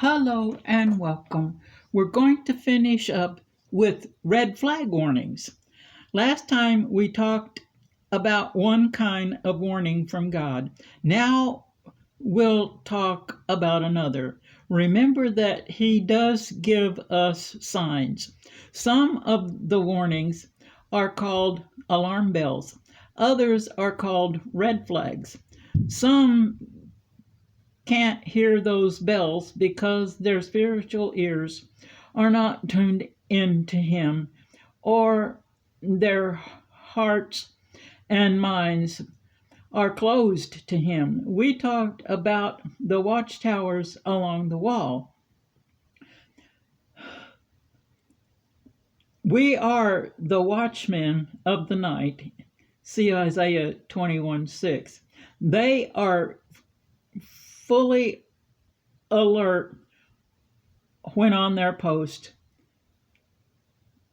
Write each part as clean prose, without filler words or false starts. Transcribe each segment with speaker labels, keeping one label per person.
Speaker 1: Hello and welcome. We're going to finish up with red flag warnings. Last time we talked about one kind of warning from God. Now we'll talk about another. Remember that He does give us signs. Some of the warnings are called alarm bells, others are called red flags. Some can't hear those bells because their spiritual ears are not tuned in to Him, or their hearts and minds are closed to Him. We talked about the watchtowers along the wall. We are the watchmen of the night. See Isaiah 21:6. They are fully alert when on their post,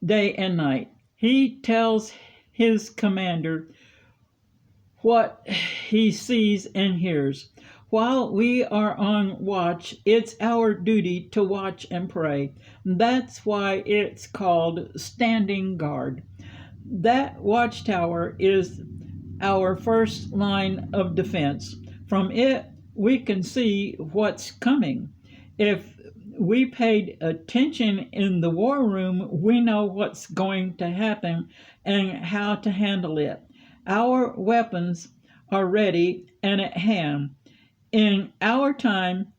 Speaker 1: day and night. He tells his commander what he sees and hears. While we are on watch, it's our duty to watch and pray. That's why it's called standing guard. That watchtower is our first line of defense. From it, we can see what's coming. If we paid attention in the war room, we know what's going to happen and how to handle it. Our weapons are ready and at hand. In our time,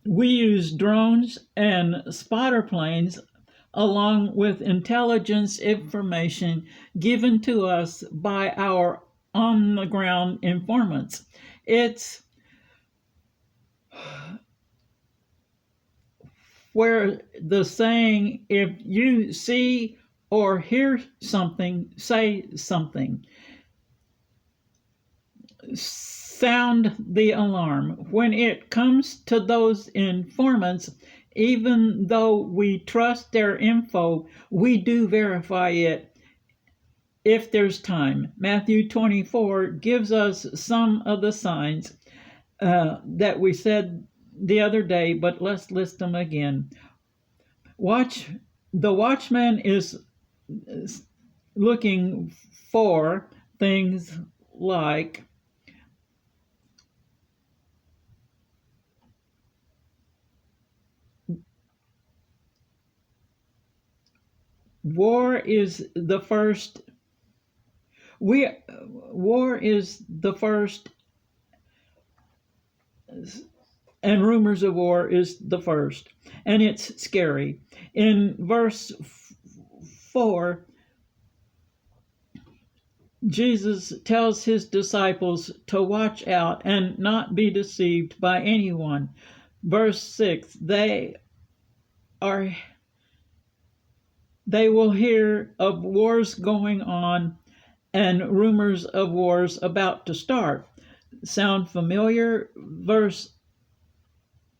Speaker 1: we use drones and spotter planes along with intelligence information given to us by our on the ground informants. It's where the saying, if you see or hear something, say something. Sound the alarm. When it comes to those informants, even though we trust their info, we do verify it if there's time. Matthew 24 gives us some of the signs that we said the other day, but let's list them again. The watchman is looking for things like war is the first and rumors of war is the first, and it's scary. In verse 4, Jesus tells his disciples to watch out and not be deceived by anyone. Verse 6, they will hear of wars going on and rumors of wars about to start. Sound familiar? Verse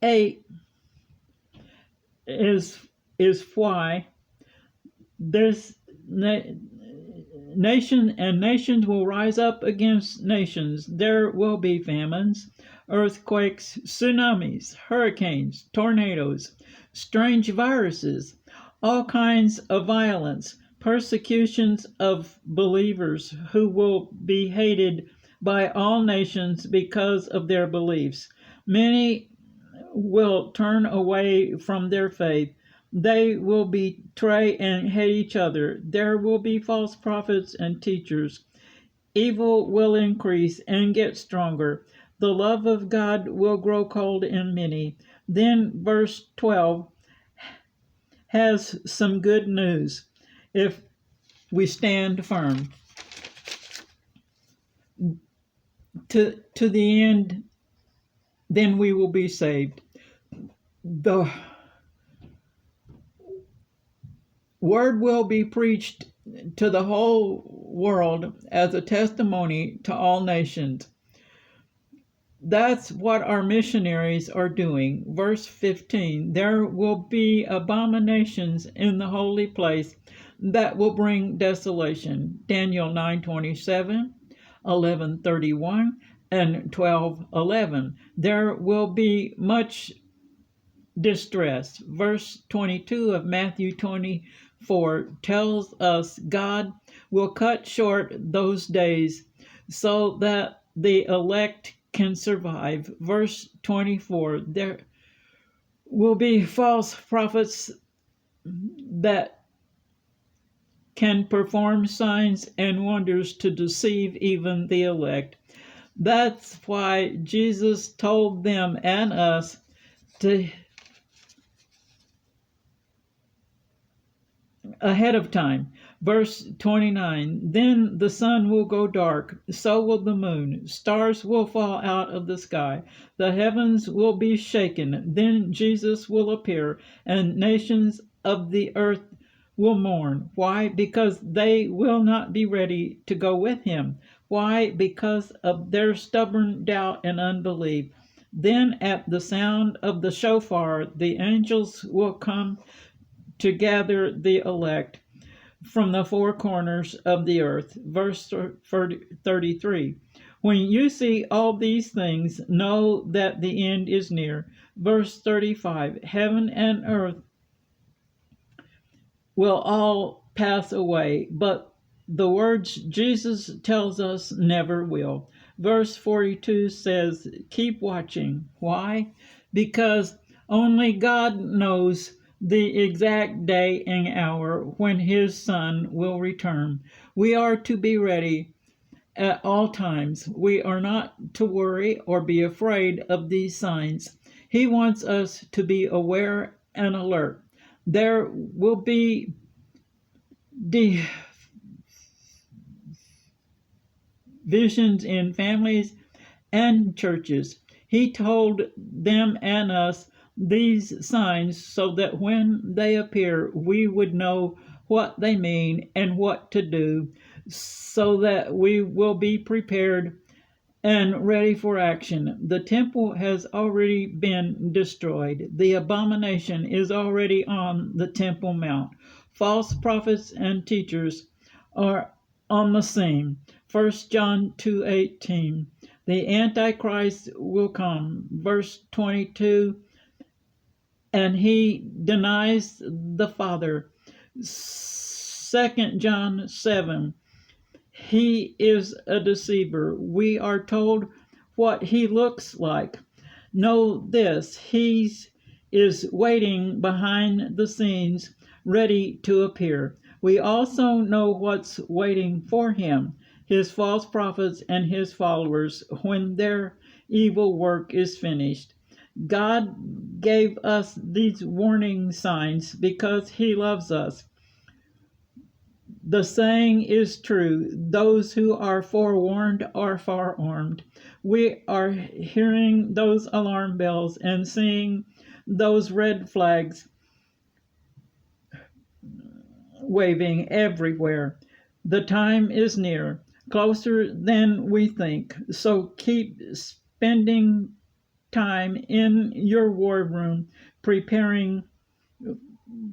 Speaker 1: 8 is why there's nations will rise up against nations. There will be famines, earthquakes, tsunamis, hurricanes, tornadoes, strange viruses, all kinds of violence, persecutions of believers who will be hated by all nations because of their beliefs. Many will turn away from their faith. They will betray and hate each other. There will be false prophets and teachers. Evil will increase and get stronger. The love of God will grow cold in many. Then verse 12 has some good news. If we stand firm to the end, then we will be saved. The word will be preached to the whole world as a testimony to all nations. That's what our missionaries are doing. Verse 15, there will be abominations in the holy place that will bring desolation. Daniel 9:27, 11:31, and 12:11. There will be much distress. Verse 22 of Matthew 24 tells us God will cut short those days so that the elect can survive. Verse 24, there will be false prophets that can perform signs and wonders to deceive even the elect. That's why Jesus told them and us to ahead of time. Verse 29, then the sun will go dark, so will the moon, stars will fall out of the sky, the heavens will be shaken, then Jesus will appear, and nations of the earth will mourn. Why? Because they will not be ready to go with him. Why? Because of their stubborn doubt and unbelief. Then at the sound of the shofar, the angels will come to gather the elect from the four corners of the earth. Verse 33. When you see all these things, know that the end is near. Verse 35. Heaven and earth will all pass away, but the words Jesus tells us never will. Verse 42 says, keep watching. Why? Because only God knows the exact day and hour when his Son will return. We are to be ready at all times. We are not to worry or be afraid of these signs. He wants us to be aware and alert. There will be divisions in families and churches. He told them and us these signs so that when they appear, we would know what they mean and what to do, so that we will be prepared and ready for action. The temple has already been destroyed. The abomination is already on the Temple Mount. False prophets and teachers are on the scene. 1 John 2:18. The Antichrist will come. Verse 22, and he denies the Father. 2 John 7, he is a deceiver. We are told what he looks like. Know this, he is waiting behind the scenes, ready to appear. We also know what's waiting for him, his false prophets and his followers, when their evil work is finished. God gave us these warning signs because he loves us. The saying is true, those who are forewarned are forearmed. We are hearing those alarm bells and seeing those red flags waving everywhere. The time is near, closer than we think. So keep spending time in your war room, preparing,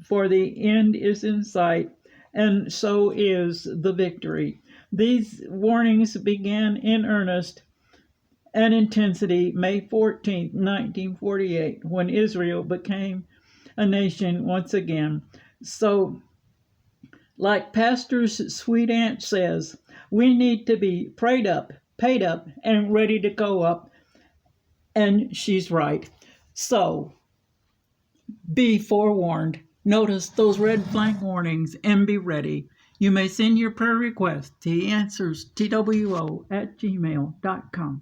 Speaker 1: for the end is in sight, and so is the victory. These warnings began in earnest and intensity May 14, 1948, when Israel became a nation once again. So, like Pastor Sweet Aunt says, we need to be prayed up, paid up, and ready to go up. And she's right. So, be forewarned. Notice those red flag warnings and be ready. You may send your prayer request to answerstwo@gmail.com.